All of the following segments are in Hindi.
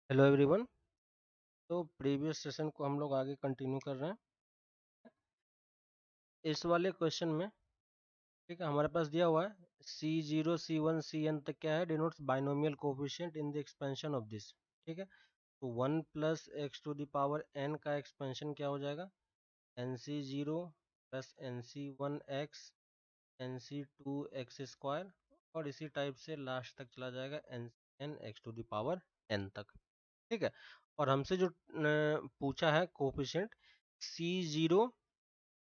Hello everyone. तो प्रीवियस सेशन को हम लोग आगे कंटिन्यू कर रहे हैं। इस वाले क्वेश्चन में ठीक है, हमारे पास दिया हुआ है C0 C1 Cn तक क्या है, denotes binomial coefficient in the expansion of this. ठीक है, तो 1 plus x to the power n का एक्सपेंशन क्या हो जाएगा, nc0 plus nc1x nc2x square, और इसी टाइप से लास्ट तक चला जाएगा n x to the power n तक। ठीक है, और हमसे जो पूछा है coefficient C0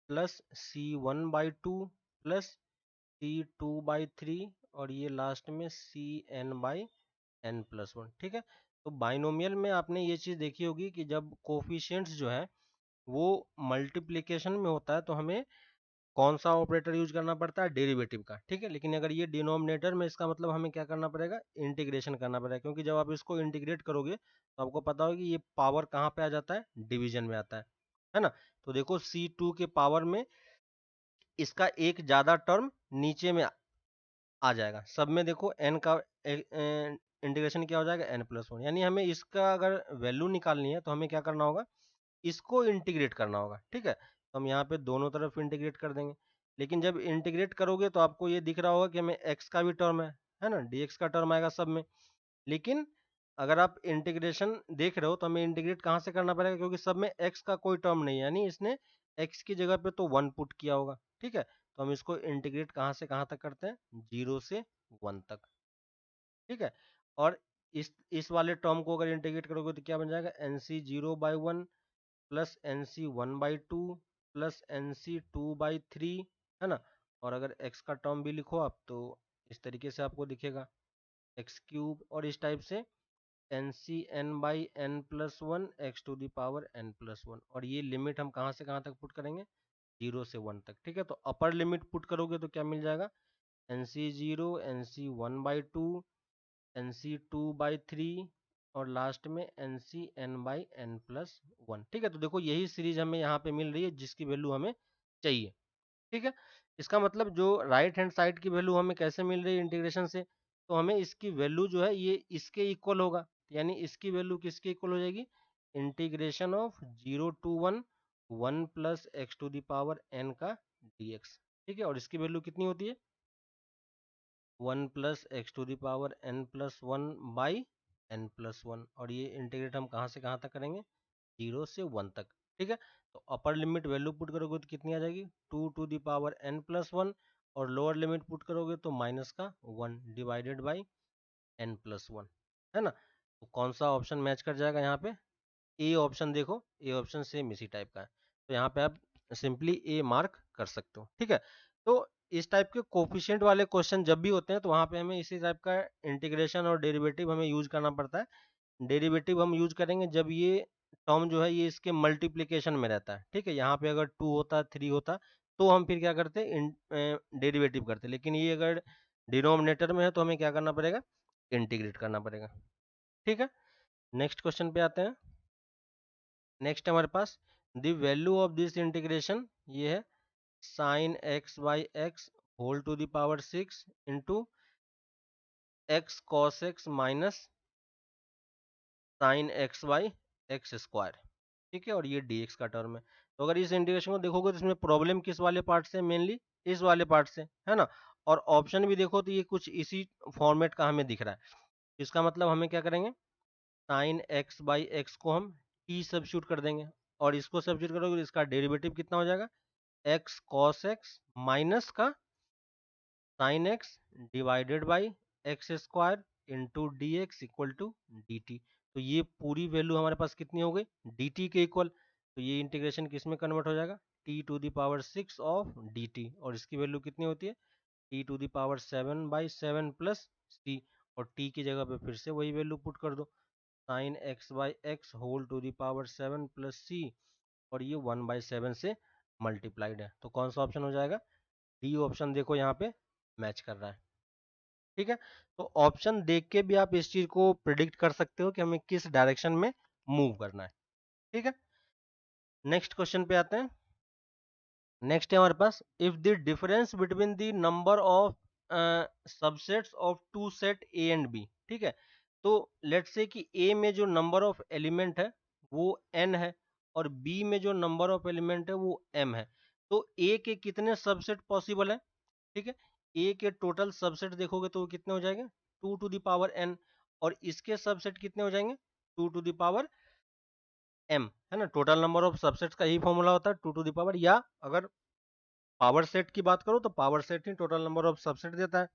plus C1/2 plus C2/3, और ये लास्ट में Cn/n+1। ठीक है, तो बाइनोमियल में आपने ये चीज़ देखी होगी कि जब कोफिशिएंट्स जो है वो मल्टीप्लिकेशन में होता है तो हमें कौन सा ऑपरेटर यूज करना पड़ता है, डेरिवेटिव का। ठीक है, लेकिन अगर ये डिनोमिनेटर में, इसका मतलब हमें क्या करना पड़ेगा, इंटीग्रेशन करना पड़ेगा, क्योंकि जब आप इसको इंटीग्रेट करोगे तो आपको पता होगा कि ये पावर कहाँ पे आ जाता है, डिवीजन में आता है ना। तो देखो C2 के पावर में इसका एक ज्यादा टर्म नीचे में आ जाएगा, सब में देखो n का इंटीग्रेशन क्या हो जाएगा, n+1। यानी हमें इसका अगर वैल्यू निकालनी है तो हमें क्या करना होगा, इसको इंटीग्रेट करना होगा। ठीक है, तो हम यहाँ पे दोनों तरफ इंटीग्रेट कर देंगे। लेकिन जब इंटीग्रेट करोगे तो आपको ये दिख रहा होगा कि हमें x का भी टर्म है ना, dx का टर्म आएगा सब में। लेकिन अगर आप इंटीग्रेशन देख रहे हो तो हमें इंटीग्रेट कहाँ से करना पड़ेगा, क्योंकि सब में x का कोई टर्म नहीं है, यानी इसने x की जगह पे तो 1 पुट किया होगा। ठीक है, तो हम इसको इंटीग्रेट कहाँ से कहाँ तक करते हैं, 0 से 1 तक। ठीक है, और इस वाले टर्म को अगर इंटीग्रेट करोगे तो क्या बन जाएगा, nc0/1 plus nc1/2 plus nc2/3, है ना। और अगर x का टर्म भी लिखो आप तो इस तरीके से आपको दिखेगा, x3, और इस टाइप से nc(n/n+1) x to the power n+1। और ये लिमिट हम कहाँ से कहाँ तक पुट करेंगे, 0 से 1 तक। ठीक है, तो अपर लिमिट पुट करोगे तो क्या मिल जाएगा, nc0 nc1/2 nc2/3, और लास्ट में nc(n/n+1). ठीक है, तो देखो यही सीरीज हमें यहाँ पे मिल रही है जिसकी वैल्यू हमें चाहिए। ठीक है, इसका मतलब जो राइट हैंड साइड की वैल्यू हमें कैसे मिल रही है इंटीग्रेशन से, तो हमें इसकी वैल्यू जो है ये इसके इक्वल होगा, यानी इसकी वैल्यू किसके इक्वल हो जाएगी, integration of 0 to 1 1 plus x to the power n का dx। ठीक है, और इसकी वैल्यू कितनी होती है, 1 plus x to the power n+1 by n+1। और ये इंटीग्रेट हम कहाँ से कहाँ तक करेंगे, 0 से 1 तक। ठीक है, तो अपर लिमिट वैल्यू पुट करोगे तो कितनी आ जाएगी, 2 टू द पावर n+1, और लोअर लिमिट पुट करोगे तो माइनस का 1 डिवाइडेड बाई n+1, है ना। तो कौन सा ऑप्शन मैच कर जाएगा यहाँ पे, ए ऑप्शन। देखो ए ऑप्शन सेम इसी टाइप का है, तो यहाँ पे आप सिंपली ए मार्क कर सकते हो। ठीक है, तो इस टाइप के कोफिशिएंट वाले क्वेश्चन जब भी होते हैं तो वहाँ पे हमें इसी टाइप का इंटीग्रेशन और डेरिवेटिव हमें यूज करना पड़ता है। डेरिवेटिव हम यूज करेंगे जब ये टर्म जो है ये इसके मल्टीप्लिकेशन में रहता है। ठीक है, यहाँ पे अगर 2 होता 3 होता तो हम फिर क्या करते, डेरिवेटिव करते। लेकिन ये अगर डिनोमिनेटर में है तो हमें क्या करना पड़ेगा, इंटीग्रेट करना पड़ेगा। ठीक है, नेक्स्ट क्वेश्चन पे आते हैं। नेक्स्ट हमारे पास the value of this integration ये है sine x by x whole to the power 6 into x cos x minus sine x by x square. ठीक है, और ये dx का टर्म है। तो अगर इस इंटीग्रेशन को देखोगे तो इसमें प्रॉब्लम किस वाले पार्ट से, मेनली इस वाले पार्ट से, है ना। और ऑप्शन भी देखो तो ये कुछ इसी फॉर्मेट का हमें दिख रहा है। इसका मतलब हमें क्या करेंगे, साइन एक्स बाई एक्स को हम t सब्स्टिट्यूट कर देंगे, और इसको सब्स्टिट्यूट करोगे तो इसका डेरिवेटिव कितना हो जाएगा, एक्स कॉस एक्स माइनस का sine x divided by x square into d x equal to d t. तो ये पूरी वैल्यू हमारे पास कितनी हो गई, डी टी के इक्वल। तो ये इंटीग्रेशन किस में कन्वर्ट हो जाएगा, T to the power 6 of D T, और इसकी वैल्यू कितनी होती है, T to the power 7/7 plus C. और टी की जगह पे फिर से वही वैल्यू पुट कर दो, sine x by x whole to the power 7 plus C, और ये 1/7 से मल्टीप्लाइड है। तो कौन सा ऑप्शन हो जाएगा, डी ऑप्शन देखो यहाँ पे मैच कर रहा है। ठीक है, तो ऑप्शन देख के भी आप इस चीज को प्रिडिक्ट कर सकते हो कि हमें किस डायरेक्शन में मूव करना है। ठीक है, नेक्स्ट क्वेश्चन पे आते हैं। नेक्स्ट है हमारे पास, if the difference between the number of subsets of two set A and B. ठीक है, तो लेट्स से कि ए में जो नंबर ऑफ एलिमेंट है वो n है और बी में जो नंबर ऑफ एलिमेंट है वो m है, तो ए के कितने सबसेट पॉसिबल है? ठीक है, ए के टोटल सबसेट देखोगे तो वो कितने हो जाएंगे? 2 टू द पावर n, और इसके सबसेट कितने हो जाएंगे? 2 टू द पावर m, है ना। टोटल नंबर ऑफ सबसेट्स का यही फॉर्मूला होता है 2 टू द पावर, या अगर पावर सेट की बात करो तो power set he total number of subset देता है।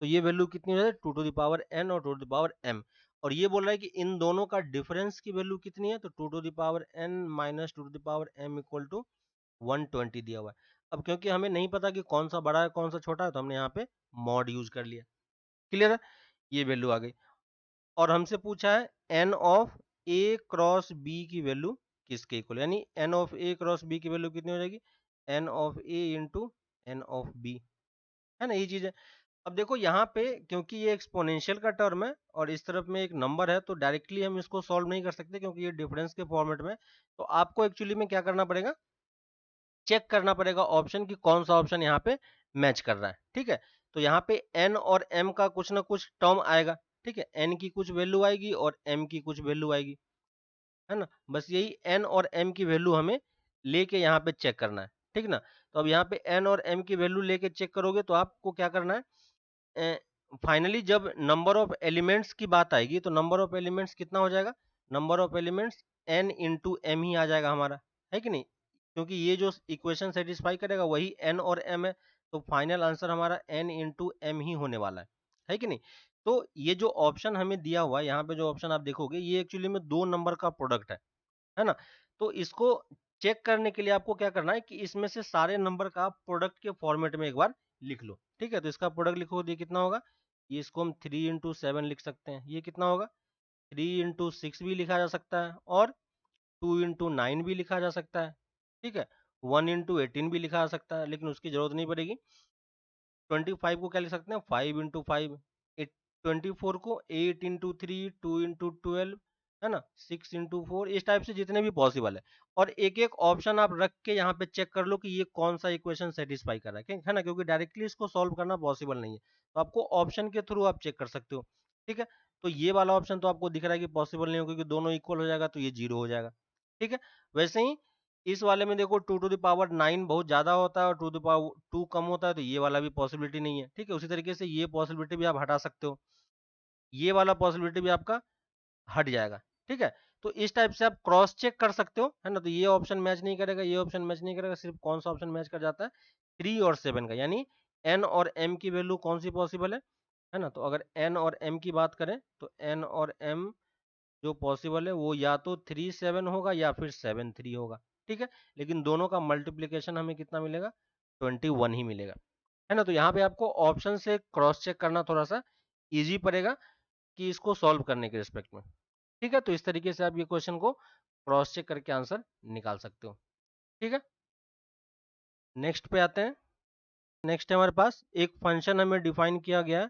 तो ये वैल्यू कितनी हो जाए? 2 टू द पावर n और 2 टू द पावर m, और ये बोल रहा है कि इन दोनों का डिफरेंस की वैल्यू कितनी है? तो 2 to the power n minus 2 to the power m equal to 120 दिया हुआ है। अब क्योंकि हमें नहीं पता कि कौन सा बड़ा है कौन सा छोटा है, तो हमने यहाँ पे मॉड यूज कर लिया। क्लियर है, ये वैल्यू आ गई। और हमसे पूछा है n of a cross b की वैल्यू किसके इक्वल, यानी n of a cross b की वैल्यू कितनी हो जाएगी? n of a into n of b, है ना, ये चीज है। अब देखो यहाँ पे क्योंकि ये एक्सपोनेंशियल का टर्म है और इस तरफ में एक नंबर है, तो डायरेक्टली हम इसको सॉल्व नहीं कर सकते क्योंकि ये डिफरेंस के फॉर्मेट में। तो आपको एक्चुअली में क्या करना पड़ेगा? चेक करना पड़ेगा ऑप्शन की कौन सा ऑप्शन यहाँ पे मैच कर रहा है। ठीक है, तो यहाँ पे n और m का कुछ ना कुछ टर्म आएगा। ठीक है, n की कुछ वैल्यू आएगी और m की कुछ वैल्यू आएगी, है ना। बस यही n और m की वैल्यू हमें लेके यहाँ पे चेक करना है। ठीक ना, तो अब यहाँ पे n और m की वैल्यू लेके चेक करोगे तो आपको क्या करना है? फाइनली जब नंबर ऑफ एलिमेंट्स की बात आएगी तो नंबर ऑफ एलिमेंट्स कितना हो जाएगा? Number of elements n into M ही आ जाएगा हमारा, है कि नहीं? क्योंकि ये जो इक्वेशन सेटिस्फाई करेगा वही n और m है, तो फाइनल आंसर हमारा n इंटू एम ही होने वाला है कि नहीं? तो ये जो ऑप्शन हमें दिया हुआ है यहाँ पे, जो ऑप्शन आप देखोगे ये एक्चुअली में दो नंबर का प्रोडक्ट है ना। तो इसको चेक करने के लिए आपको क्या करना है कि इसमें से सारे नंबर का प्रोडक्ट के फॉर्मेट में एक बार लिख लो। ठीक है, तो इसका प्रोडक्ट लिखो, ये कितना होगा? ये इसको हम 3 इंटू 7 लिख सकते हैं। ये कितना होगा? 3 इंटू 6 भी लिखा जा सकता है और 2 इंटू 9 भी लिखा जा सकता है। ठीक है, 1 इंटू 18 भी लिखा जा सकता है, लेकिन उसकी जरूरत नहीं पड़ेगी। 25 को क्या लिख सकते हैं? 5 इंटू 5। 24 को 8 इंटू 3, 2 इंटू 12, है ना, 6 इंटू 4, इस टाइप से जितने भी पॉसिबल है। और एक एक ऑप्शन आप रख के यहाँ पे चेक कर लो कि ये कौन सा इक्वेशन सेटिस्फाई कर रहा है ना, क्योंकि डायरेक्टली इसको सॉल्व करना पॉसिबल नहीं है, तो आपको ऑप्शन के थ्रू आप चेक कर सकते हो। ठीक है, तो ये वाला ऑप्शन तो आपको दिख रहा है कि पॉसिबल नहीं हो, क्योंकि दोनों इक्वल हो जाएगा तो ये 0 हो जाएगा। ठीक है, वैसे ही इस वाले में देखो 2 टू द पावर 9 बहुत ज्यादा होता है और 2 टू द पावर 2 कम होता है, तो ये वाला भी पॉसिबिलिटी नहीं है। ठीक है, उसी तरीके से ये पॉसिबिलिटी भी आप हटा सकते हो, ये वाला पॉसिबिलिटी भी आपका हट जाएगा। ठीक है, तो इस टाइप से आप क्रॉस चेक कर सकते हो, है ना। तो ये ऑप्शन मैच नहीं करेगा, ये ऑप्शन मैच नहीं करेगा, सिर्फ कौन सा ऑप्शन मैच कर जाता है? 3 और 7 का, यानी n और m की वैल्यू कौन सी पॉसिबल है ना। तो अगर n और m की बात करें तो n और m जो पॉसिबल है वो या तो 3 7 होगा या फिर 7 3 होगा। ठीक है, लेकिन दोनों का मल्टीप्लीकेशन हमें कितना मिलेगा? 21 ही मिलेगा, है ना। तो यहाँ पे आपको ऑप्शन से क्रॉस चेक करना थोड़ा सा इजी पड़ेगा कि इसको सॉल्व करने के रिस्पेक्ट में। ठीक है, तो इस तरीके से आप ये क्वेश्चन को क्रॉस चेक करके आंसर निकाल सकते हो। ठीक है, नेक्स्ट पे आते हैं। नेक्स्ट है हमारे पास एक फंक्शन हमें डिफाइन किया गया है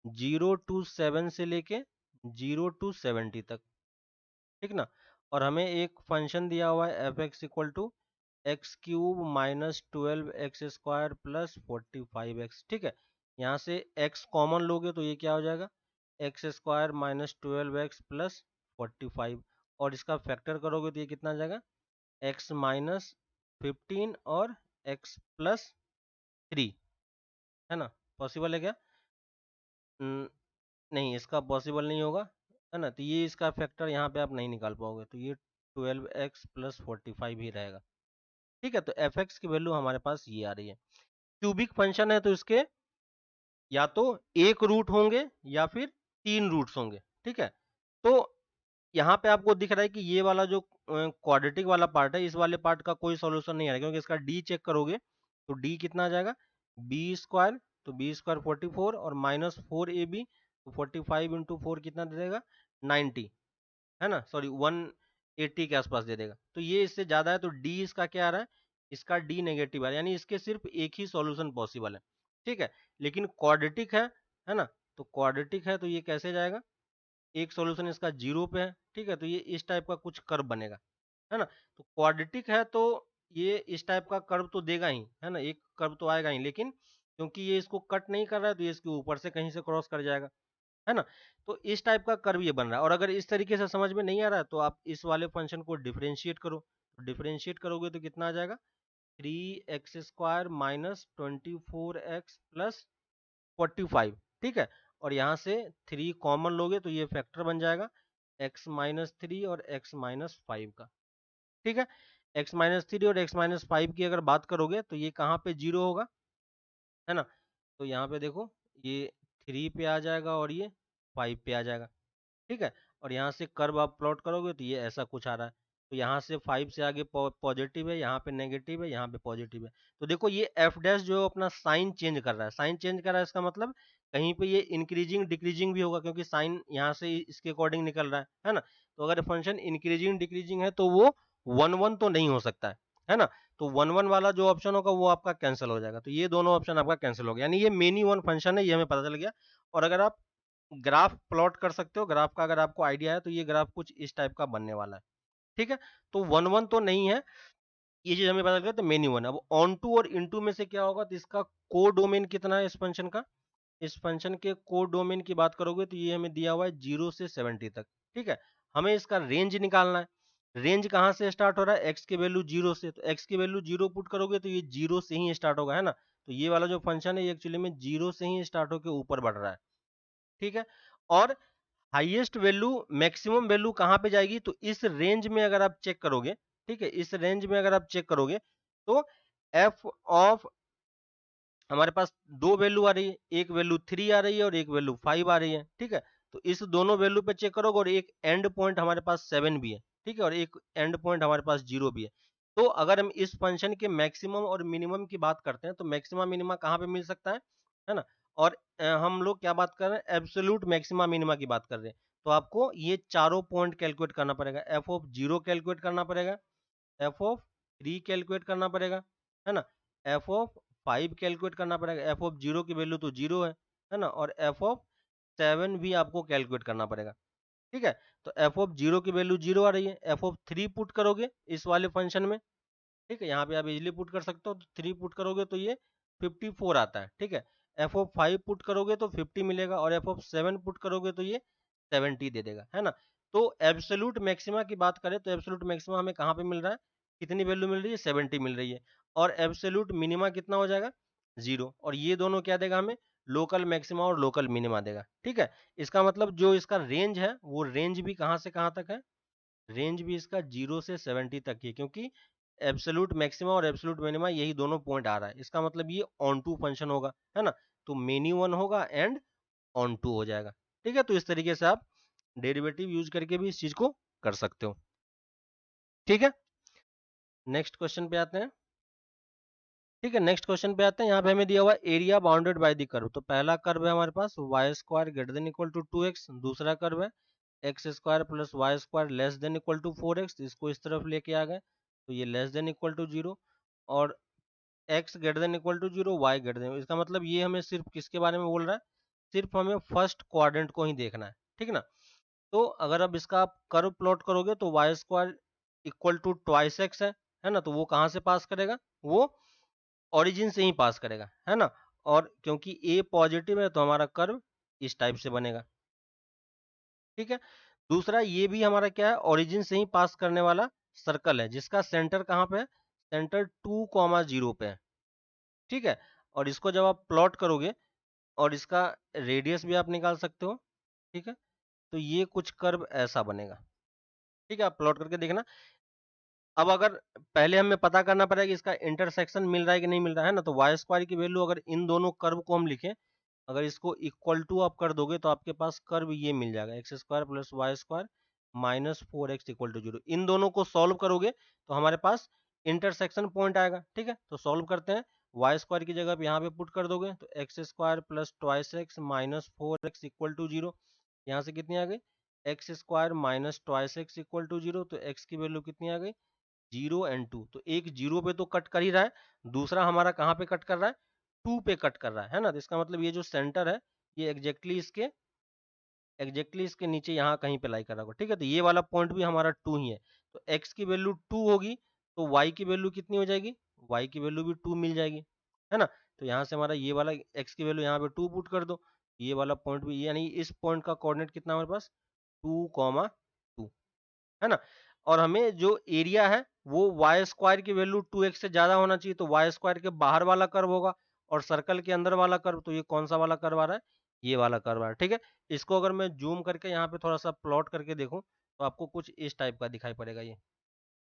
0 to 7 से लेके 0 to 70 तक। ठीक ना, और हमें एक फंक्शन दिया हुआ है f x equal to x³ minus 12x² plus 45x। ठीक है, यहाँ से x कॉमन लोगे तो ये क्या हो जाएगा? x² माइनस 12x प्लस 45, और इसका फैक्टर करोगे तो ये कितना आ जाएगा? x माइनस 15 और x प्लस 3, है ना। पॉसिबल है क्या? नहीं, इसका पॉसिबल नहीं होगा, है ना। तो ये इसका फैक्टर यहाँ पे आप नहीं निकाल पाओगे, तो ये 12x प्लस 45 ही रहेगा। ठीक है, तो एफ एक्स की वैल्यू हमारे पास ये आ रही है। क्यूबिक फंक्शन है तो इसके या तो एक रूट होंगे या फिर 3 रूट्स होंगे। ठीक है, तो यहाँ पे आपको दिख रहा है कि ये वाला जो क्वाड्रेटिक वाला पार्ट है, इस वाले पार्ट का कोई सॉल्यूशन नहीं आ रहा, क्योंकि इसका डी चेक करोगे तो डी कितना आ जाएगा? b² तो b² 44 और माइनस 4ab, तो 45 इंटू 4 कितना दे देगा? 90, है ना, सॉरी 180 के आसपास दे देगा। तो ये इससे ज्यादा है, तो डी इसका क्या आ रहा है? इसका डी नेगेटिव आ रहा है, यानी इसके सिर्फ एक ही सॉल्यूशन पॉसिबल है। ठीक है, लेकिन क्वाड्रेटिक है ना, तो क्वाड्रेटिक है तो ये कैसे जाएगा? एक सॉल्यूशन इसका 0 पे है। ठीक है, तो ये इस टाइप का कुछ कर्व बनेगा, है ना। तो क्वाड्रेटिक है तो ये इस टाइप का कर्व तो देगा ही, है ना, एक कर्व तो आएगा ही, लेकिन क्योंकि ये इसको कट नहीं कर रहा है तो ये इसके ऊपर से कहीं से क्रॉस कर जाएगा। है ना। तो इस टाइप का कर्व ये बन रहा है, और अगर इस तरीके से समझ में नहीं आ रहा है तो आप इस वाले फंक्शन को डिफरेंशिएट करो। डिफरेंशिएट करोगे तो कितना आ जाएगा, 3x² माइनस 24x प्लस 45, ठीक है। और यहाँ से 3 कॉमन लोगे तो ये फैक्टर बन जाएगा x माइनस 3 और x माइनस 5 का, ठीक है। x माइनस 3 और x माइनस 5 की अगर बात करोगे तो ये कहाँ पे जीरो होगा, है ना। तो यहाँ पे देखो, ये 3 पे आ जाएगा और ये 5 पे आ जाएगा, ठीक है। और यहाँ से कर्व आप प्लॉट करोगे तो ये ऐसा कुछ आ रहा है। तो यहाँ से 5 से आगे पॉजिटिव है, यहाँ पे नेगेटिव है, यहाँ पे पॉजिटिव है। तो देखो ये एफ डैश जो है अपना साइन चेंज कर रहा है, साइन चेंज कर रहा है, इसका मतलब कहीं पे ये इंक्रीजिंग डिक्रीजिंग भी होगा, क्योंकि साइन यहाँ से इसके अकॉर्डिंग निकल रहा है ना। तो अगर फंक्शन इंक्रीजिंग डिक्रीजिंग है तो वो 1 1 तो नहीं हो सकता है ना। तो 1 1 वाला जो ऑप्शन होगा वो आपका कैंसिल हो जाएगा। तो ये दोनों ऑप्शन आपका कैंसिल हो गया, यानी ये मेनी वन फंक्शन है, ये हमें पता चल गया। और अगर आप ग्राफ प्लॉट कर सकते हो, ग्राफ का अगर आपको आइडिया है तो ये ग्राफ कुछ इस टाइप का बनने वाला है, ठीक है। तो 1 1 तो नहीं है, ये चीज हमें पता चल गया। तो मेनी वन, अब ऑन टू और इन टू में से क्या होगा, तो इसका को डोमेन कितना है इस फंक्शन का। इस फंक्शन के को डोमेन की बात करोगे तो ये हमें दिया हुआ है 0 से 70 तक, ठीक है। हमें इसका रेंज निकालना है। रेंज कहाँ से स्टार्ट हो रहा है, एक्स की वैल्यू 0 से, तो एक्स की वैल्यू 0 पुट करोगे तो ये 0 से ही स्टार्ट होगा, है ना। तो ये वाला जो फंक्शन है ये एक्चुअली में 0 से ही स्टार्ट होकर ऊपर बढ़ रहा है, ठीक है। और हाईएस्ट वैल्यू मैक्सिमम वैल्यू कहाँ पे जाएगी, तो इस रेंज में अगर आप चेक करोगे, ठीक है, इस रेंज में अगर आप चेक करोगे तो एफ ऑफ हमारे पास दो वैल्यू आ रही है, एक वैल्यू 3 आ रही है और एक वैल्यू 5 आ रही है, ठीक है। तो इस दोनों वैल्यू पे चेक करोगे और एक एंड पॉइंट हमारे पास 7 भी है, ठीक है, और एक एंड पॉइंट हमारे पास 0 भी है। तो अगर हम इस फंक्शन के मैक्सिमम और मिनिमम की बात करते हैं तो मैक्सिमम मिनिमा कहाँ पे मिल सकता है ना। और हम लोग क्या बात कर रहे हैं, एब्सोल्यूट मैक्सिमा मिनिमा की बात कर रहे हैं। तो आपको ये चारों पॉइंट कैलकुलेट करना पड़ेगा, एफ ऑफ 0 कैलकुलेट करना पड़ेगा, एफ ऑफ 3 कैलकुलेट करना पड़ेगा, है ना, एफ ऑफ 5 कैलकुलेट करना पड़ेगा, एफ ऑफ 0 की वैल्यू तो 0 है ना, और एफ ऑफ 7 भी आपको कैलकुलेट करना पड़ेगा, ठीक है। तो एफ ऑफ 0 की वैल्यू 0 आ रही है, एफ ऑफ 3 पुट करोगे इस वाले फंक्शन में, ठीक है, यहाँ पे आप इजिली पुट कर सकते हो। तो 3 पुट करोगे तो ये 54 आता है, ठीक है। एफ ऑफ 5 पुट करोगे तो 50 मिलेगा, और एफ ऑफ 7 पुट करोगे तो ये 70 दे देगा, है ना। तो एब्सोल्यूट मैक्सिमा की बात करें तो एब्सोल्यूट मैक्सिमा हमें कहाँ पे मिल रहा है, कितनी वैल्यू मिल रही है, 70 मिल रही है। और एब्सोल्यूट मिनिमा कितना हो जाएगा, 0। और ये दोनों क्या देगा हमें, लोकल मैक्सिमा और लोकल मिनिमा देगा, ठीक है। इसका मतलब जो इसका रेंज है वो रेंज भी कहाँ से कहाँ तक है, रेंज भी इसका 0 से 70 तक ही है, क्योंकि एब्सोल्यूट मैक्सिमा और एब्सोल्यूट मिनिमा यही दोनों पॉइंट आ रहा है। इसका मतलब ये ऑन टू फंक्शन होगा, है ना। तो मेनी वन होगा एंड ऑन टू हो जाएगा, ठीक है। तो इस तरीके से आप डेरिवेटिव यूज करके भी इस चीज को कर सकते हो, ठीक है। नेक्स्ट क्वेश्चन पे आते हैं, ठीक है। नेक्स्ट क्वेश्चन पे आते हैं, यहाँ पे हमें दिया हुआ area bounded by the curve. तो पहला कर्व है हमारे पास Y square greater than equal to 2x, दूसरा कर्व है X square plus Y square less than equal to 4x, इसको इस तरफ लेके आ गए तो ये लेस देन इक्वल टू 0, और x greater than equal to 0, y greater than. इसका मतलब ये हमें सिर्फ किसके बारे में बोल रहा है, सिर्फ हमें फर्स्ट क्वाड्रेंट को ही देखना है, ठीक है ना। तो अगर अब इसका आप कर्व प्लॉट करोगे तो y square equal to twice x है ना। तो वो कहाँ से पास करेगा, वो ओरिजिन से ही पास करेगा, है ना। और क्योंकि ए पॉजिटिव है तो हमारा कर्व इस टाइप से बनेगा, ठीक है। दूसरा ये भी हमारा क्या है, ओरिजिन से ही पास करने वाला सर्कल है, जिसका सेंटर कहाँ पे है, सेंटर 2,0 पे है, ठीक है। और इसको जब आप प्लॉट करोगे और इसका रेडियस भी आप निकाल सकते हो, ठीक है। तो ये कुछ कर्व ऐसा बनेगा, ठीक है, आप प्लॉट करके देखना। अब अगर पहले हमें पता करना पड़ेगा कि इसका इंटरसेक्शन मिल रहा है कि नहीं मिल रहा है ना। तो वाई स्क्वायर की वैल्यू अगर इन दोनों कर्व को हम लिखें, अगर इसको इक्वल टू आप कर दोगे तो आपके पास कर्व ये मिल जाएगा, x square plus Y square minus 4x equal to 0। इन दोनों को सॉल्व करोगे तो हमारे पास इंटरसेक्शन पॉइंट आएगा, ठीक है। तो सॉल्व करते हैं, वाई स्क्वायर की जगह पे यहाँ पे पुट कर दोगे तो x square plus twice x minus 4x equal to 0, यहाँ से कितनी आ गई, x square minus twice x equal to 0। तो x की वैल्यू कितनी आ गई, 0 और 2। तो एक 0 पे तो कट कर ही रहा है, दूसरा हमारा कहाँ पे कट कर रहा है, 2 पे कट कर रहा है ना। तो इसका मतलब ये जो सेंटर है ये एग्जैक्टली इसके नीचे यहाँ कहीं पे लाई कर रहा होगा, ठीक है। तो ये वाला पॉइंट भी हमारा 2 ही है। तो x की वैल्यू 2 होगी तो y की वैल्यू कितनी हो जाएगी, y की वैल्यू भी 2 मिल जाएगी, है ना। तो यहाँ से हमारा ये वाला x की वैल्यू यहाँ पे 2 पुट कर दो, ये वाला पॉइंट भी, यानी इस पॉइंट का कोऑर्डिनेट कितना हमारे पास 2,2 है ना। और हमें जो एरिया है वो वाई स्क्वायर की वैल्यू 2x से ज्यादा होना चाहिए, तो वाई स्क्वायर के बाहर वाला कर्व होगा और सर्कल के अंदर वाला कर्व, तो ये कौन सा वाला कर्व आ रहा है, ये वाला कर्व आ रहा है। ठीक है, इसको अगर मैं जूम करके यहाँ पे थोड़ा सा प्लॉट करके देखूं तो आपको कुछ इस टाइप का दिखाई पड़ेगा ये।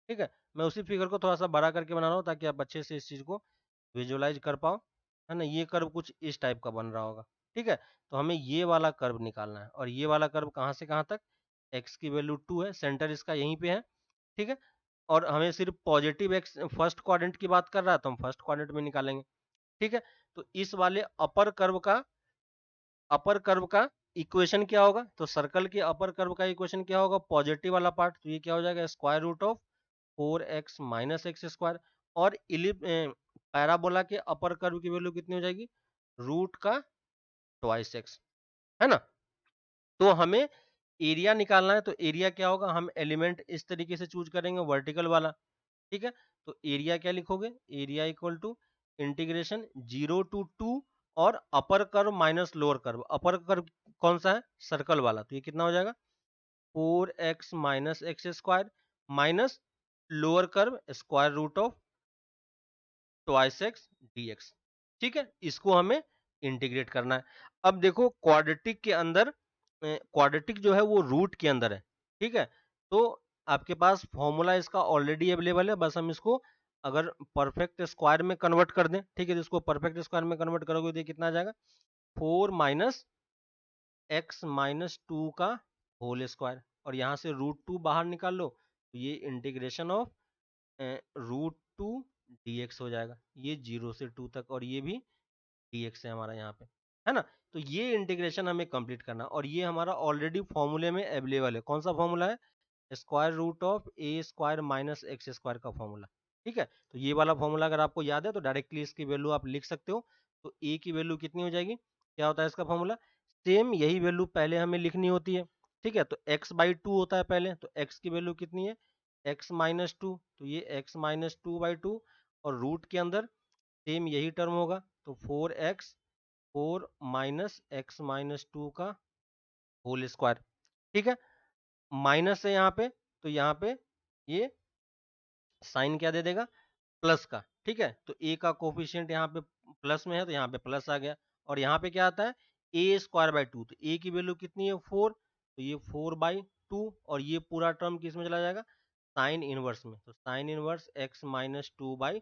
ठीक है, मैं उसी फिगर को थोड़ा सा बड़ा करके बना रहा हूँ ताकि आप अच्छे से इस चीज को विजुअलाइज कर पाओ, है ना। ये कर्व कुछ इस टाइप का बन रहा होगा। ठीक है, तो हमें ये वाला कर्व निकालना है, और ये वाला कर्व कहाँ से कहाँ तक, x की वैल्यू 2 है, सेंटर इसका यहीं पे है। ठीक है, और हमें सिर्फ पॉजिटिव एक्स फर्स्ट क्वाड्रेंट की बात कर रहा है तो हम फर्स्ट क्वाड्रेंट में निकालेंगे। ठीक है, तो इस वाले अपर कर्व का इक्वेशन क्या होगा, तो सर्कल के अपर कर्व का इक्वेशन क्या होगा, पॉजिटिव वाला पार्ट, तो ये क्या हो जाएगा square root of 4x minus x square. और पैराबोला के अपर कर्व की वैल्यू कितनी हो जाएगी, रूट का ट्वाइस एक्स, है ना। तो हमें एरिया निकालना है, तो एरिया क्या होगा, हम एलिमेंट इस तरीके से चूज करेंगे वर्टिकल वाला। ठीक है, तो एरिया क्या लिखोगे, area equal to integration 0 to 2 और upper curve minus lower curve. Upper curve कौन सा है, सर्कल वाला, तो ये कितना हो जाएगा 4x minus x square minus lower curve square root of twice x dx। ठीक है, इसको हमें इंटीग्रेट करना है। अब देखो क्वाड्रेटिक के अंदर, क्वाड्रेटिक जो है वो रूट के अंदर है। ठीक है, तो आपके पास फॉर्मूला इसका ऑलरेडी अवेलेबल है, बस हम इसको अगर परफेक्ट स्क्वायर में कन्वर्ट कर दें। ठीक है, तो इसको परफेक्ट स्क्वायर में कन्वर्ट करोगे तो ये कितना आ जाएगा 4 माइनस एक्स माइनस 2 का होल स्क्वायर, और यहाँ से √2 बाहर निकाल लो तो ये इंटीग्रेशन ऑफ √2 dx हो जाएगा, ये 0 से 2 तक, और ये भी dx है हमारा यहाँ पे, है ना। तो ये इंटीग्रेशन हमें कंप्लीट करना, और ये हमारा ऑलरेडी फॉर्मूले में अवेलेबल है। कौन सा फॉर्मूला है, square root of a square minus x square का फॉर्मूला। ठीक है, तो ये वाला फॉर्मूला अगर आपको याद है तो डायरेक्टली इसकी वैल्यू आप लिख सकते हो। तो ए की वैल्यू कितनी हो जाएगी, क्या होता है इसका फॉर्मूला, सेम यही वैल्यू पहले हमें लिखनी होती है। ठीक है, तो x/2 होता है पहले, तो x की वैल्यू कितनी है, x-2, तो ये x-2/2, और रूट के अंदर सेम यही टर्म होगा, तो 4x 4 माइनस x-2 का होल स्क्वायर। ठीक है, माइनस है यहाँ पे, तो यहाँ पे ये साइन क्या दे देगा, प्लस का। ठीक है, तो ए का कोफिशिएंट यहाँ पे प्लस में है तो यहाँ पे प्लस आ गया, और यहाँ पे क्या आता है a² 2, तो a की वैल्यू कितनी है 4, तो ये 4/2, और ये पूरा टर्म किस में चला जाएगा, साइन इनवर्स में, तो साइन इनवर्स x-2/2।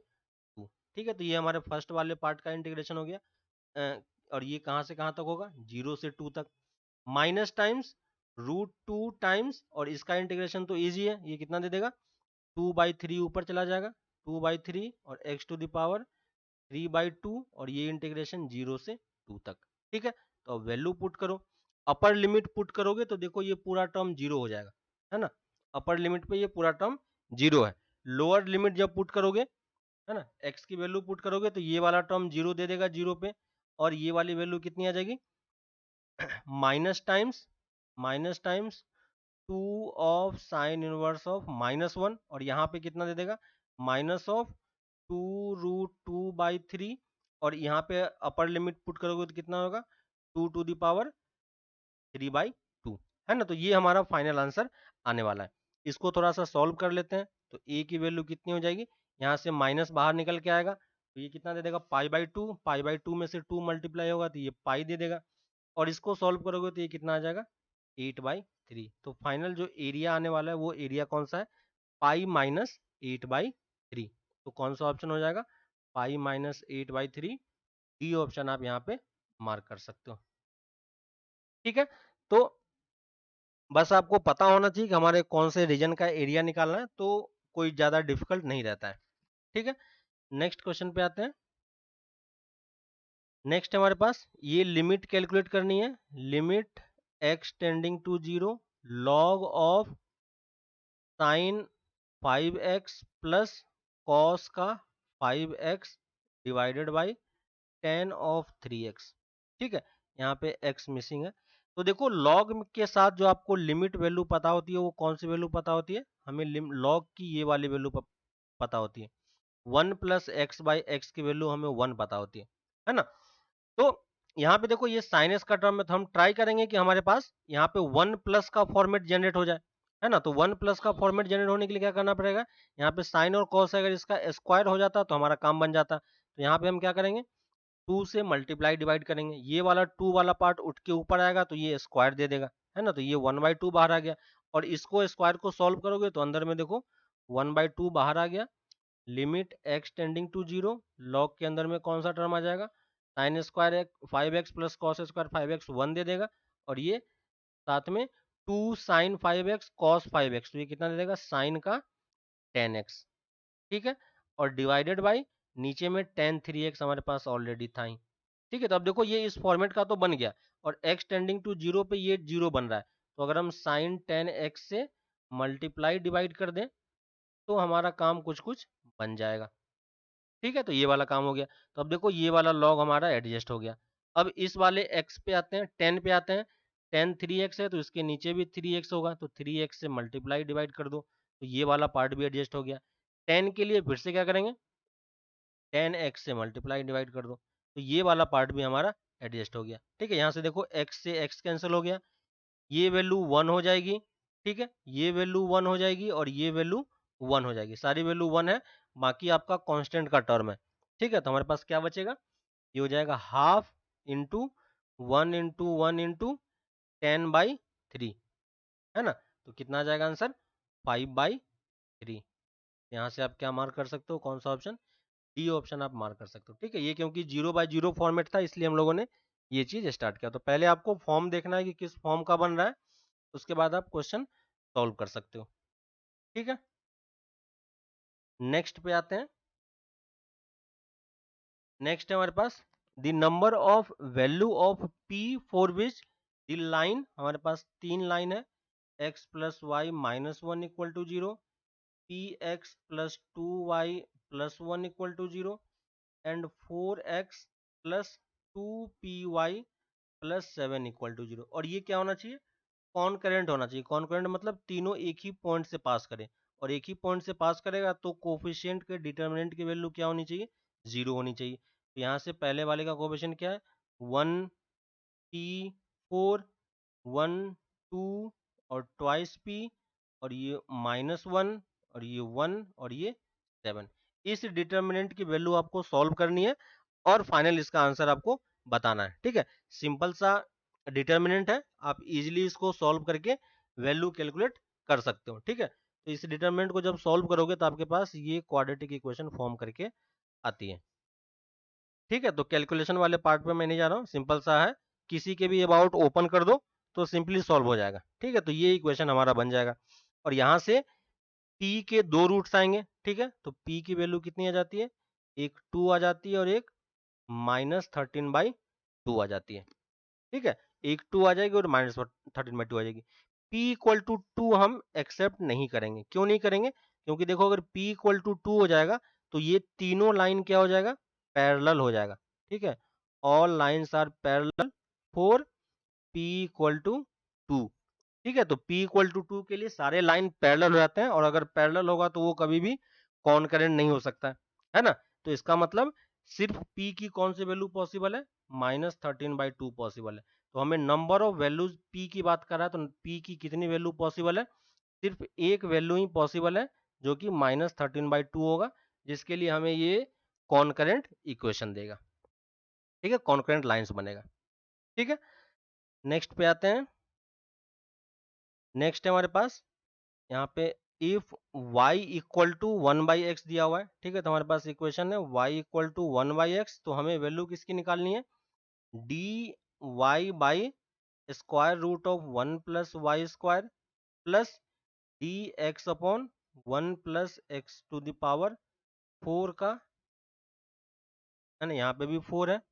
ठीक है, तो ये हमारे फर्स्ट वाले पार्ट का इंटीग्रेशन हो गया। और ये कहाँ से कहाँ तक होगा, 0 से 2 तक, माइनस टाइम्स √2 टाइम्स, और इसका इंटीग्रेशन तो इजी है, ये कितना दे देगा 2/3 ऊपर चला जाएगा, 2/3 और x⁻³ 3/2, और ये इंटीग्रेशन 0 से 2 तक। ठीक है, तो अब वैल्यू पुट करो, अपर लिमिट पुट करोगे तो देखो ये पूरा टर्म 0 हो जाएगा, है ना। अपर लिमिट पे ये पूरा टर्म 0 है। लोअर लिमिट जब पुट करोगे, है ना, x की वैल्यू पुट करोगे तो ये वाला टर्म 0 दे देगा 0 पे, और ये वाली वैल्यू कितनी आ जाएगी minus times 2 of sine inverse of -1, और यहाँ पे कितना दे देगा माइनस ऑफ 2√2/3, और यहाँ पे अपर लिमिट पुट करोगे तो कितना होगा 2⁵3/2, है ना। तो ये हमारा फाइनल आंसर आने वाला है। इसको थोड़ा सा सॉल्व कर लेते हैं, तो a की वैल्यू कितनी हो जाएगी, यहाँ से माइनस बाहर निकल के आएगा तो ये कितना दे देगा पाई/2 में से 2 मल्टीप्लाई होगा तो ये पाई दे देगा, और इसको सॉल्व करोगे तो ये कितना आ जाएगा 8/3। तो फाइनल जो एरिया आने वाला है वो एरिया कौन सा है, π-8/3। तो कौन सा ऑप्शन हो जाएगा, π-8/3, डी ऑप्शन आप यहाँ पे मार्क कर सकते हो। ठीक है, तो बस आपको पता होना चाहिए कि हमारे कौन से रीजन का एरिया निकालना है, तो कोई ज्यादा डिफिकल्ट नहीं रहता है। ठीक है, नेक्स्ट क्वेश्चन पे आते हैं। नेक्स्ट हमारे पास ये लिमिट कैलकुलेट करनी है, limit x tending to 0 log of sine 5x plus cos का 5x divided by tan of 3x। ठीक है, यहाँ पे x मिसिंग है। तो देखो log के साथ जो आपको लिमिट वैल्यू पता होती है वो कौन सी वैल्यू पता होती है, हमें log की ये वाली वैल्यू पता होती है, 1 + x/x की वैल्यू हमें 1 पता होती है ना। तो यहाँ पे देखो ये साइन एस का टर्म है, तो हम ट्राई करेंगे कि हमारे पास यहाँ पे 1+ का फॉर्मेट जनरेट हो जाए, है ना। तो 1+ का फॉर्मेट जनरेट होने के लिए क्या करना पड़ेगा, यहाँ पे साइन और कॉस अगर इसका स्क्वायर हो जाता तो हमारा काम बन जाता। तो यहाँ पे हम क्या करेंगे, 2 से मल्टीप्लाई डिवाइड करेंगे, ये वाला 2 वाला पार्ट उठ के ऊपर आएगा तो ये स्क्वायर दे देगा, है ना। तो ये 1/2 बाहर आ गया, और इसको स्क्वायर को सॉल्व करोगे तो अंदर में देखो 1/2 बाहर आ गया। Limit x tending to 0, log के अंदर में कौन सा टर्म आ जाएगा, sine square 5x plus cos square 5x 1 दे देगा, और ये साथ में 2 साइन 5x कॉस 5x, तो ये कितना दे देगा, साइन का 10x, ठीक है। और डिवाइडेड बाई नीचे में tan 3x हमारे पास ऑलरेडी था ही, ठीक है। तो अब देखो ये इस फॉर्मेट का तो बन गया, और x टेंडिंग टू 0 पे ये 0 बन रहा है, तो अगर हम साइन 10x से मल्टीप्लाई डिवाइड कर दें तो हमारा काम कुछ कुछ बन जाएगा, ठीक है। तो ये वाला काम हो गया। तो अब देखो ये वाला लॉग हमारा एडजस्ट हो गया। अब इस वाले x पे आते हैं, 10 पे आते हैं, 10 3x है तो इसके नीचे भी 3x होगा, तो 3x से मल्टीप्लाई डिवाइड कर दो, तो ये वाला पार्ट भी एडजस्ट हो गया। 10 के लिए फिर से क्या करेंगे, 10x से मल्टीप्लाई डिवाइड कर दो, तो ये वाला पार्ट भी हमारा एडजस्ट हो गया, ठीक है। यहाँ से देखो x से x कैंसिल हो गया, ये वैल्यू 1 हो जाएगी, ठीक है, ये वैल्यू 1 हो जाएगी, और ये वैल्यू 1 हो जाएगी, सारी वैल्यू 1 है, बाकी आपका कांस्टेंट का टर्म है, ठीक है। तो हमारे पास क्या बचेगा, ये हो जाएगा हाफ इंटू 1 इंटू 1 इंटू 10/3, है ना। तो कितना आ जाएगा आंसर, 5/3। यहाँ से आप क्या मार्क कर सकते हो, कौन सा ऑप्शन, डी ऑप्शन आप मार्क कर सकते हो, ठीक है। ये क्योंकि 0/0 फॉर्मेट था इसलिए हम लोगों ने ये चीज स्टार्ट किया। तो पहले आपको फॉर्म देखना है कि किस फॉर्म का बन रहा है, उसके बाद आप क्वेश्चन सॉल्व कर सकते हो, ठीक है। नेक्स्ट पे आते हैं। नेक्स्ट है हमारे पास the number of value of p for which the line, हमारे पास 3 लाइन है, x plus Y minus 1 equal to 0, P X plus 2y plus 1 equal to 0, and 4x plus 2py plus 7 equal to 0। और ये क्या होना चाहिए, कॉनकरेंट होना चाहिए। कॉनकरेंट मतलब तीनों एक ही पॉइंट से पास करे, और एक ही पॉइंट से पास करेगा तो कोफिशिएंट के डिटर्मिनेंट की वैल्यू क्या होनी चाहिए, 0 होनी चाहिए। तो यहाँ से पहले वाले का कोफिशिएंट क्या है, 1p4, 1 2 और ट्वाइस p, और ये -1, और ये 1, और ये 7। इस डिटर्मिनेंट की वैल्यू आपको सॉल्व करनी है, और फाइनल इसका आंसर आपको बताना है, ठीक है। सिंपल सा डिटर्मिनेंट है, आप इजीली इसको सॉल्व करके वैल्यू कैलकुलेट कर सकते हो, ठीक है। तो इस डिटर्मिनेंट को जब सॉल्व करोगे तो आपके पास ये क्वाड्रेटिक इक्वेशन फॉर्म करके आती है, ठीक है। तो कैलकुलेशन वाले पार्ट पे मैं नहीं जा रहा हूँ, सिंपल सा है, किसी के भी अबाउट ओपन कर दो तो सिंपली सॉल्व हो जाएगा, ठीक है। तो ये इक्वेशन हमारा बन जाएगा, और यहाँ से p के 2 रूट्स आएंगे, ठीक है। तो p की वैल्यू कितनी आ जाती है, एक 2 आ जाती है और एक -13/2 आ जाती है, ठीक है। एक 2 आ जाएगी और -13/2 आ जाएगी। p इक्वल टू 2 हम एक्सेप्ट नहीं करेंगे, क्यों नहीं करेंगे, क्योंकि देखो अगर p इक्वल टू 2 हो जाएगा तो ये तीनों लाइन क्या हो जाएगा, पैरेलल हो जाएगा, ठीक है। All lines are parallel for p equal to 2, ठीक है। तो p इक्वल टू 2 के लिए सारे लाइन पैरेलल हो जाते हैं, और अगर पैरेलल होगा तो वो कभी भी कॉनकरेंट नहीं हो सकता है ना। तो इसका मतलब सिर्फ p की कौन सी वैल्यू पॉसिबल है, -13/2 पॉसिबल है। तो हमें नंबर ऑफ वैल्यूज p की बात कर रहा है, तो p की कितनी वैल्यू पॉसिबल है, सिर्फ एक वैल्यू ही पॉसिबल है, जो कि -13/2 होगा, जिसके लिए हमें ये कॉनकरेंट इक्वेशन देगा, ठीक है, कॉनकरेंट लाइंस बनेगा, ठीक है। नेक्स्ट पे आते हैं। नेक्स्ट है हमारे पास यहाँ पे if y equal to 1/x दिया हुआ है, ठीक है। तो हमारे पास इक्वेशन है y इक्वल टू 1/x, तो हमें वैल्यू किसकी निकालनी है, dy by square root of 1 plus Y square plus d x upon 1 plus x to the power 4 का, है ना, यहाँ पे भी 4 है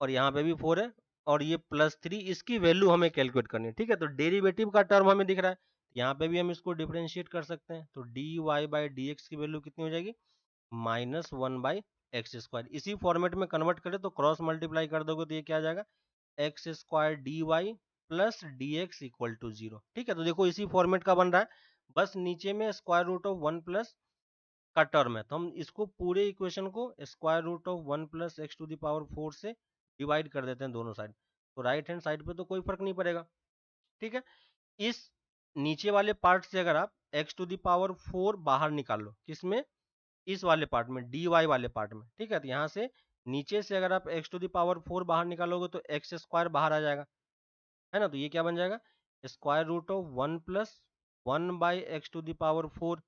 और यहाँ पे भी 4 है, और ये +3, इसकी वैल्यू हमें कैलकुलेट करनी है, ठीक है। तो डेरिवेटिव का टर्म हमें दिख रहा है, यहाँ पे भी हम इसको डिफरेंशिएट कर सकते हैं, तो dy/dx की वैल्यू कितनी हो जाएगी, -1/x²। इसी फॉर्मेट में कन्वर्ट करें तो क्रॉस मल्टीप्लाई कर दोगे तो ये क्या आ जाएगा, x² dy plus dx equal to 0, ठीक है। तो देखो इसी फॉर्मेट का बन रहा है, बस नीचे में स्क्वायर रूट ऑफ 1 प्लस का टर्म है, तो हम इसको पूरे इक्वेशन को square root of 1 plus x to the power 4 से डिवाइड कर देते हैं दोनों साइड, तो राइट हैंड साइड पे तो कोई फर्क नहीं पड़ेगा। ठीक है, इस नीचे वाले पार्ट से अगर आप एक्स टू द पावर 4 बाहर निकाल लो, किसमें, इस वाले पार्ट में, डी वाई वाले पार्ट में। ठीक है, तो यहाँ से नीचे से अगर आप एक्स टू द पावर 4 बाहर निकालोगे तो एक्स स्क्वायर बाहर आ जाएगा, है ना, तो ये क्या बन जाएगा, square root of 1 plus 1 by x to the power 4।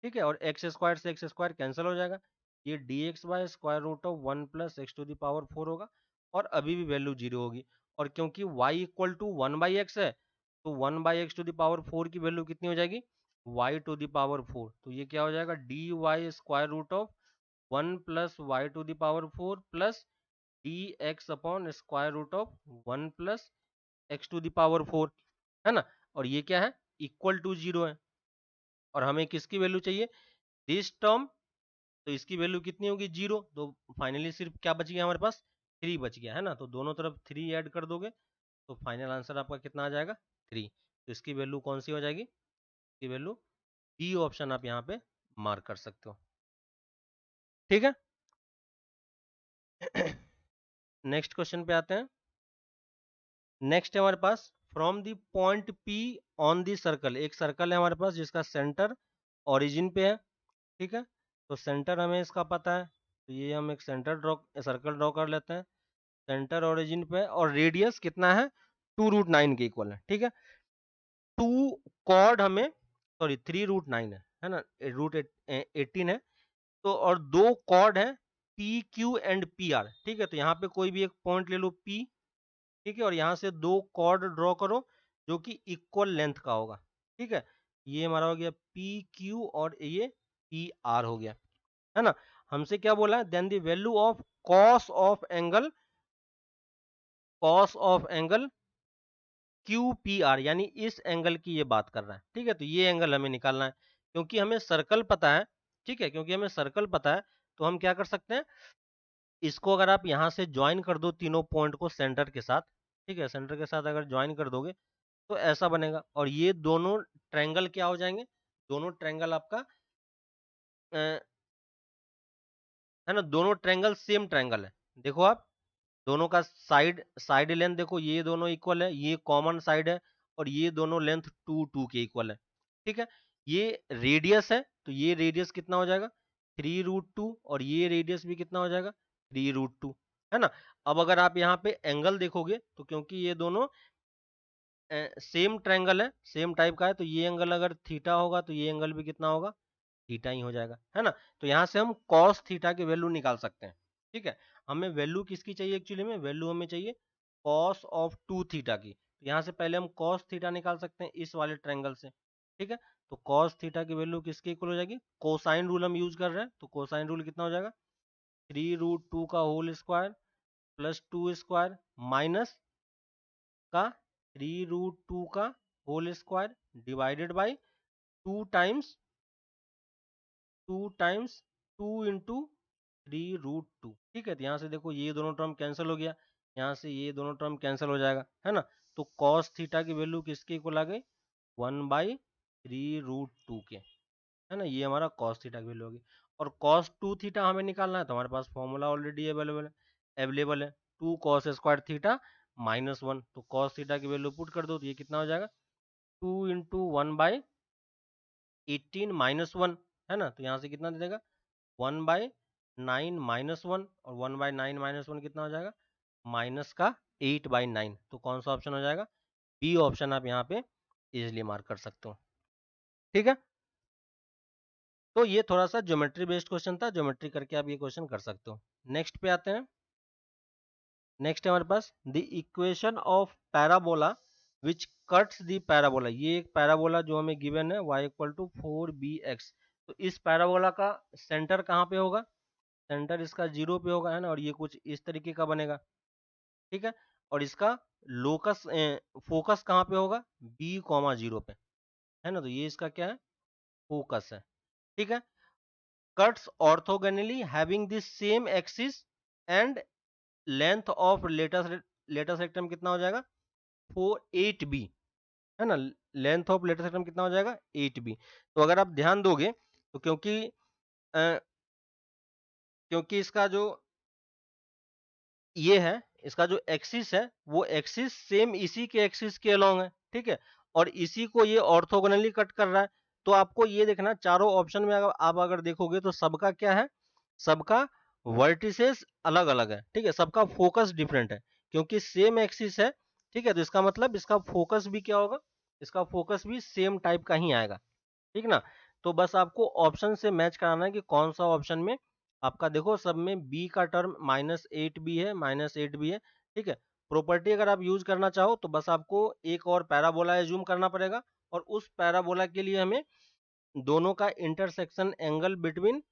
ठीक है, और एक्स स्क्वायर से एक्स स्क्वायर कैंसिल हो जाएगा, ये d x by square root of 1 plus x to the power 4 होगा, और अभी भी वैल्यू 0 होगी। और क्योंकि y equal to 1 by x है, तो 1 by x to the power 4 की वैल्यू कितनी हो जाएगी, y टू द पावर 4, तो ये क्या हो जाएगा, d y square root of 1 plus y to the power 4 plus d x upon square root of 1 plus x to the power 4, है ना, और ये क्या है, इक्वल टू 0 है, और हमें किसकी वैल्यू चाहिए, दिस टर्म, तो इसकी वैल्यू कितनी होगी, 0, तो फाइनली सिर्फ क्या बच गया हमारे पास, 3 बच गया, है ना, तो दोनों तरफ 3 ऐड कर दोगे तो फाइनल आंसर आपका कितना आ जाएगा, 3। तो इसकी वैल्यू कौन सी हो जाएगी, इसकी वैल्यू बी ऑप्शन आप यहाँ पे मार्क कर सकते हो। ठीक है, नेक्स्ट क्वेश्चन पे आते हैं। नेक्स्ट है हमारे पास, from the point P on the circle, एक सर्कल है हमारे पास जिसका सेंटर ओरिजिन पे है। ठीक है, तो सेंटर हमें इसका पता है, तो ये हम एक सर्कल ड्रॉ कर लेते हैं, सेंटर ओरिजिन पे, और रेडियस कितना है, 2√9 के इक्वल है। ठीक है, 2 कॉर्ड हमें, सॉरी 3√9 है ना, √18 है, तो और 2 कॉर्ड है P Q and P R. ठीक है, तो यहाँ पे कोई भी एक पॉइंट ले लो पी, ठीक है, और यहाँ से 2 कॉर्ड ड्रॉ करो जो कि इक्वल लेंथ का होगा। ठीक है, ये हमारा हो गया पी क्यू और ये पी आर हो गया, है ना। हमसे क्या बोला है, then the value of cos of angle Q P R, यानी इस एंगल की ये बात कर रहा है। ठीक है, तो ये एंगल हमें निकालना है, क्योंकि हमें सर्कल पता है। ठीक है, क्योंकि हमें सर्कल पता है, तो हम क्या कर सकते हैं, इसको अगर आप यहाँ से ज्वाइन कर दो तीनों पॉइंट को सेंटर के साथ, ठीक है, सेंटर के साथ अगर ज्वाइन कर दोगे तो ऐसा बनेगा, और ये दोनों ट्रायंगल क्या हो जाएंगे, दोनों ट्रायंगल आपका है ना, दोनों ट्रायंगल सेम ट्रायंगल है। देखो आप, दोनों का साइड साइड लेंथ देखो, ये दोनों इक्वल है, ये कॉमन साइड है, और ये दोनों लेंथ 2 के इक्वल है। ठीक है, ये रेडियस है, तो ये रेडियस कितना हो जाएगा, 3√2, और ये रेडियस भी कितना हो जाएगा, 3√2, है ना। अब अगर आप यहाँ पे एंगल देखोगे, तो क्योंकि ये दोनों सेम ट्रायंगल है, सेम टाइप का है, तो ये एंगल अगर थीटा होगा तो ये एंगल भी कितना होगा, थीटा ही हो जाएगा, है ना। तो यहाँ से हम कॉस थीटा की वैल्यू निकाल सकते हैं। ठीक है, हमें वैल्यू किसकी चाहिए, एक्चुअली में वैल्यू हमें चाहिए कॉस ऑफ 2 थीटा की, तो यहाँ से पहले हम कॉस थीटा निकाल सकते हैं इस वाले ट्रायंगल से। ठीक है, तो कॉस थीटा की वैल्यू किसके इक्वल हो जाएगी, कोसाइन रूल हम यूज कर रहे हैं, तो कोसाइन रूल कितना हो जाएगा, 3√2 का whole square plus 2 square minus का 3√2 का whole square divided by 2 times 2 into 3√2। ठीक है, तो यहाँ से देखो ये दोनों टर्म कैंसिल हो गया, यहाँ से ये दोनों टर्म कैंसिल हो जाएगा, है ना। तो कॉस थीटा की वैल्यू किसके इक्वल आ गई, 1/3√2 के, है ना, ये हमारा कॉस थीटा की वैल्यू होगी। और कॉस 2 थीटा हमें निकालना है, तो हमारे पास फॉर्मूला ऑलरेडी अवेलेबल है 2 कॉस स्क्वायर थीटा -1, तो कॉस थीटा की वैल्यू पुट कर दो, तो ये कितना हो जाएगा, 2 इंटू 1/18 - 1, है ना, तो यहाँ से कितना दे देगा, 1/9 -1, और 1/9 -1 कितना हो जाएगा, माइनस का 8/9, तो कौन सा ऑप्शन हो जाएगा, बी ऑप्शन आप यहाँ पे इजिली मार्क कर सकते हो। ठीक है, तो ये थोड़ा सा ज्योमेट्री बेस्ड क्वेश्चन था, ज्योमेट्री करके आप ये क्वेश्चन कर सकते हो। नेक्स्ट पे आते हैं। नेक्स्ट है हमारे पास the equation of parabola which cuts the parabola, ये एक पैराबोला जो हमें गिवन है y = 4bx, तो इस पैराबोला का सेंटर कहाँ पे होगा, सेंटर इसका 0 पे होगा, है ना, और ये कुछ इस तरीके का बनेगा। ठीक है, और इसका लोकस फोकस कहाँ पे होगा, b, 0 पे, है ना, तो ये इसका क्या है, फोकस है। ठीक है, cuts orthogonally having the same axis and length of latus rectum कितना हो जाएगा, 8b, है ना, लेंथ ऑफ लेटेस्ट रेक्टम कितना हो जाएगा, 8b। तो अगर आप ध्यान दोगे, तो क्योंकि क्योंकि इसका जो ये है, इसका जो एक्सिस है वो एक्सिस सेम इसी के एक्सिस के अलोंग है, ठीक है, और इसी को ये ऑर्थोगोनली कट कर रहा है। तो आपको ये देखना चारों ऑप्शन में अगर आप अगर देखोगे तो सबका क्या है, सबका वर्टिसेस अलग अलग है, ठीक है, सबका फोकस डिफरेंट है, क्योंकि सेम एक्सिस है, ठीक है, तो इसका मतलब इसका फोकस भी क्या होगा, इसका फोकस भी सेम टाइप का ही आएगा, ठीक ना। तो बस आपको ऑप्शन से मैच कराना है कि कौन सा ऑप्शन में आपका, देखो सब में बी का टर्म -8 भी है, -8 भी है, ठीक है। प्रॉपर्टी अगर आप यूज करना चाहो तो बस आपको एक और पैराबोला एज्यूम करना पड़ेगा, और उस पैराबोला के लिए हमें दोनों का intersection angle between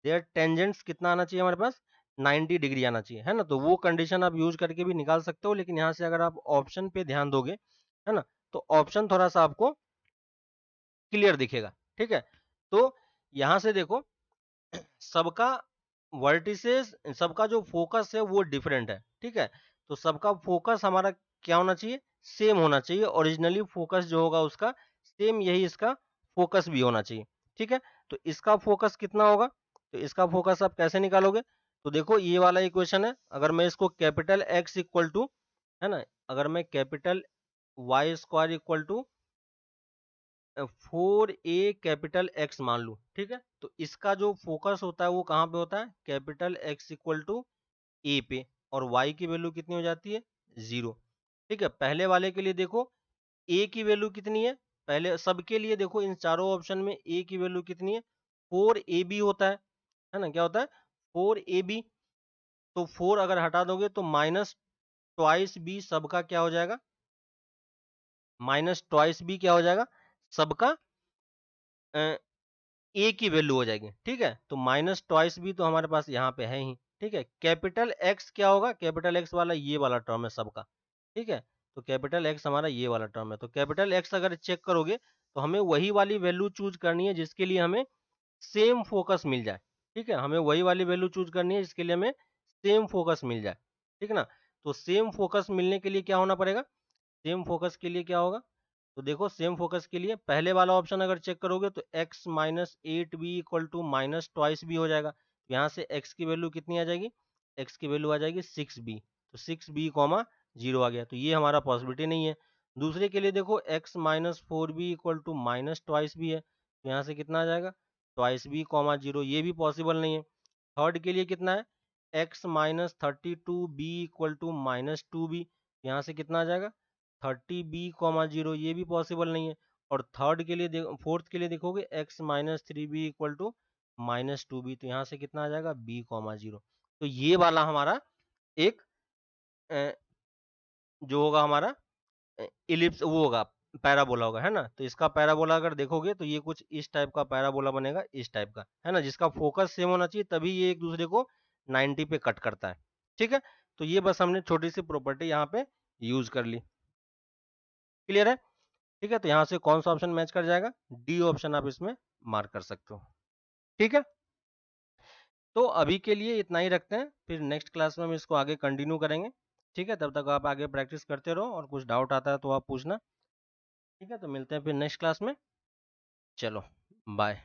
their tangents कितना आना चाहिए हमारे पास, 90 डिग्री आना चाहिए, है ना। तो वो कंडीशन आप यूज करके भी निकाल सकते हो, लेकिन यहाँ से अगर आप ऑप्शन पे ध्यान दोगे, है ना, तो ऑप्शन थोड़ा सा आपको क्लियर दिखेगा, ठीक है। तो यहाँ से देखो सबका वर्टिसेस, सबका जो फोकस है वो डिफरेंट है, ठीक है। तो सबका फोकस हमारा क्या होना चाहिए, सेम होना चाहिए, ओरिजिनली फोकस जो होगा उसका सेम, यही इसका फोकस भी होना चाहिए, ठीक है। तो इसका फोकस कितना होगा, तो इसका फोकस आप कैसे निकालोगे, तो देखो ये वाला इक्वेशन है, अगर मैं इसको कैपिटल एक्स इक्वल टू, है ना, अगर मैं capital y square equal to 4a capital x मान लूं, ठीक है, तो इसका जो फोकस होता है वो कहाँ पे होता है, कैपिटल एक्स इक्वल टू ए पे, और y की वैल्यू कितनी हो जाती है, 0, ठीक है। पहले वाले के लिए देखो a की वैल्यू कितनी है, पहले सबके लिए देखो इन चारों ऑप्शन में a की वैल्यू कितनी है, 4ab होता है ना, क्या होता है 4ab। तो 4 अगर हटा दोगे तो माइनस ट्वाइस बी सबका क्या हो जाएगा, माइनस ट्वाइस बी क्या हो जाएगा, सबका ए की वैल्यू हो जाएगी, ठीक है। तो माइनस ट्वाइस भी तो हमारे पास यहाँ पे है ही, ठीक है। कैपिटल एक्स क्या होगा, कैपिटल एक्स वाला ये वाला टर्म है सबका, ठीक है। तो कैपिटल एक्स हमारा ये वाला टर्म है, तो कैपिटल एक्स अगर चेक करोगे तो हमें वही वाली वैल्यू चूज करनी है जिसके लिए हमें सेम फोकस मिल जाए, ठीक है, हमें वही वाली वैल्यू चूज करनी है जिसके लिए हमें सेम फोकस मिल जाए, ठीक है ना। तो सेम फोकस मिलने के लिए क्या होना पड़ेगा, सेम फोकस के लिए क्या होगा, तो देखो सेम फोकस के लिए पहले वाला ऑप्शन अगर चेक करोगे तो x -8 b equal to minus twice b हो जाएगा, तो यहाँ से x की वैल्यू कितनी आ जाएगी, x की वैल्यू आ जाएगी 6b, तो 6b कॉमा 0 आ गया, तो ये हमारा पॉसिबिलिटी नहीं है। दूसरे के लिए देखो x -4b equal to minus twice b है, तो यहाँ से कितना आ जाएगा, ट्वाइस बी कॉमा 0, ये भी पॉसिबल नहीं है। थर्ड के लिए कितना है, x -32b equal to -2b, यहाँ से कितना आ जाएगा 30b, 0, ये भी पॉसिबल नहीं है। और थर्ड के लिए फोर्थ के लिए देखोगे x -3b equal to -2b, तो यहाँ से कितना आ जाएगा b, 0। तो ये वाला हमारा एक जो होगा हमारा इलिप्स वो होगा, पैराबोला होगा, है ना। तो इसका पैराबोला अगर देखोगे तो ये कुछ इस टाइप का पैराबोला बनेगा, इस टाइप का, है ना, जिसका फोकस सेम होना चाहिए, तभी ये एक दूसरे को 90 पे कट करता है, ठीक है। तो ये बस हमने छोटी सी प्रॉपर्टी यहाँ पे यूज कर ली, क्लियर है, ठीक है। तो यहाँ से कौन सा ऑप्शन मैच कर जाएगा, डी ऑप्शन आप इसमें मार्क कर सकते हो, ठीक है। तो अभी के लिए इतना ही रखते हैं, फिर नेक्स्ट क्लास में हम इसको आगे कंटिन्यू करेंगे, ठीक है। तब तक आप आगे प्रैक्टिस करते रहो, और कुछ डाउट आता है तो आप पूछना, ठीक है। तो मिलते हैं फिर नेक्स्ट क्लास में, चलो बाय।